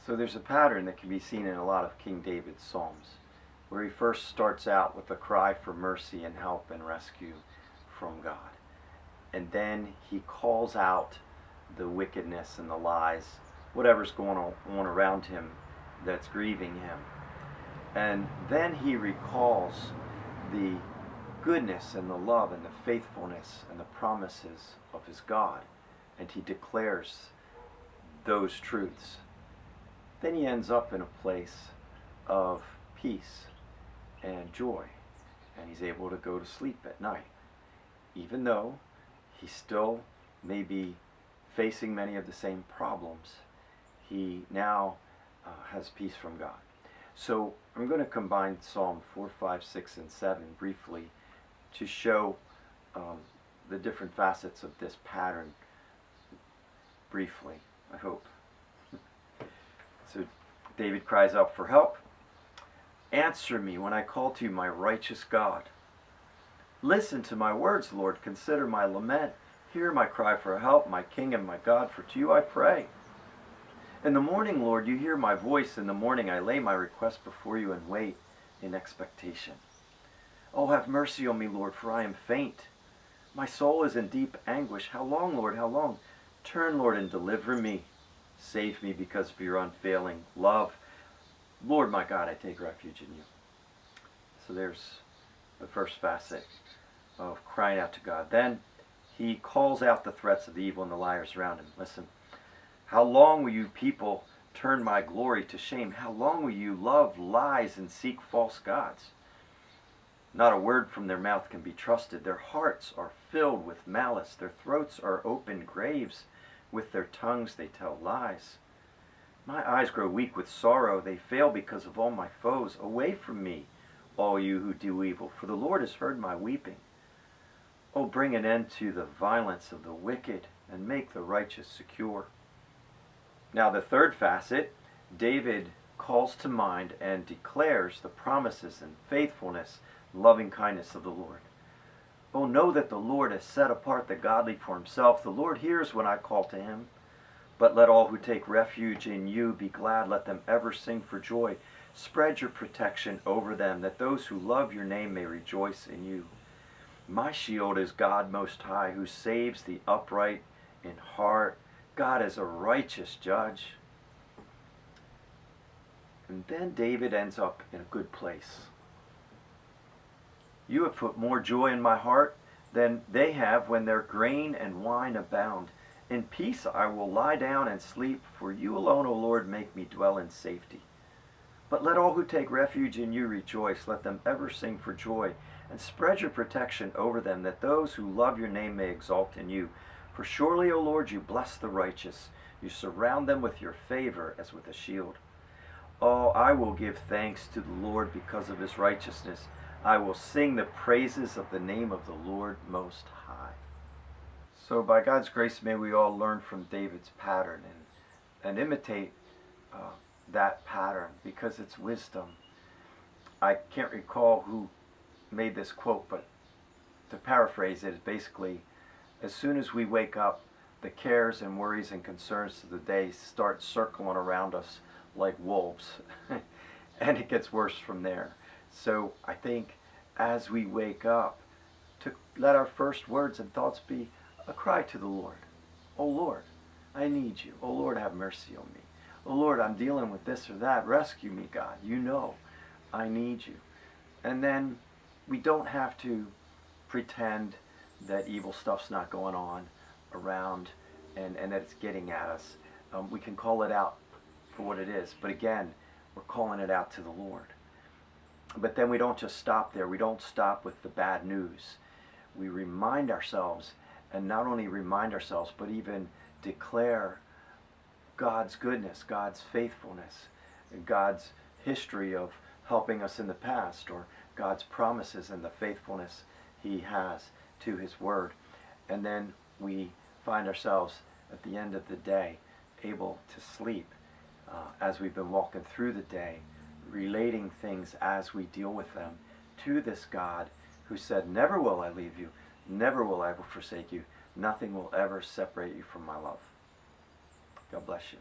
So there's a pattern that can be seen in a lot of King David's Psalms, where he first starts out with a cry for mercy and help and rescue from God. And then he calls out the wickedness and the lies, whatever's going on around him that's grieving him. And then he recalls the goodness and the love and the faithfulness and the promises of his God. And he declares those truths. Then he ends up in a place of peace and joy. And he's able to go to sleep at night, even though he still may be facing many of the same problems. He now has peace from God. So I'm going to combine Psalm 4, 5, 6, and 7 briefly to show the different facets of this pattern briefly, I hope. So David cries out for help. Answer me when I call to you, my righteous God. Listen to my words, Lord. Consider my lament. Hear my cry for help, my King and my God, for to you I pray. In the morning, Lord, you hear my voice. In the morning I lay my request before you and wait in expectation. Oh, have mercy on me, Lord, for I am faint. My soul is in deep anguish. How long, Lord, how long? Turn, Lord, and deliver me. Save me because of your unfailing love. Lord, my God, I take refuge in you. So there's the first facet of crying out to God. Then he calls out the threats of the evil and the liars around him. Listen. How long will you people turn my glory to shame? How long will you love lies and seek false gods? Not a word from their mouth can be trusted. Their hearts are filled with malice. Their throats are open graves. With their tongues they tell lies. My eyes grow weak with sorrow. They fail because of all my foes. Away from me, all you who do evil, for the Lord has heard my weeping. Oh, bring an end to the violence of the wicked and make the righteous secure. Now the third facet, David calls to mind and declares the promises and faithfulness, loving kindness of the Lord. Oh, know that the Lord has set apart the godly for himself. The Lord hears when I call to him. But let all who take refuge in you be glad. Let them ever sing for joy. Spread your protection over them, that those who love your name may rejoice in you. My shield is God Most High, who saves the upright in heart. God is a righteous judge. And then David ends up in a good place. You have put more joy in my heart than they have when their grain and wine abound. In peace I will lie down and sleep, for you alone, O Lord, make me dwell in safety. But let all who take refuge in you rejoice. Let them ever sing for joy, and spread your protection over them, that those who love your name may exalt in you. For surely, O Lord, you bless the righteous. You surround them with your favor as with a shield. Oh, I will give thanks to the Lord because of his righteousness. I will sing the praises of the name of the Lord Most High. So by God's grace, may we all learn from David's pattern and imitate that pattern, because it's wisdom. I can't recall who made this quote, but to paraphrase it, is basically, as soon as we wake up, the cares and worries and concerns of the day start circling around us like wolves. And it gets worse from there. So I think as we wake up, to let our first words and thoughts be a cry to the Lord. Oh Lord, I need you. Oh Lord, have mercy on me. Oh Lord, I'm dealing with this or that. Rescue me, God. You know I need you. And then we don't have to pretend that evil stuff's not going on around and that it's getting at us. We can call it out for what it is. But again, we're calling it out to the Lord. But then we don't just stop there. We don't stop with the bad news. We remind ourselves, and not only remind ourselves, but even declare God's goodness, God's faithfulness, God's history of helping us in the past, or God's promises and the faithfulness he has to his word. And then we find ourselves at the end of the day able to sleep as we've been walking through the day, relating things as we deal with them to this God who said, never will I leave you, never will I forsake you, nothing will ever separate you from my love. God bless you.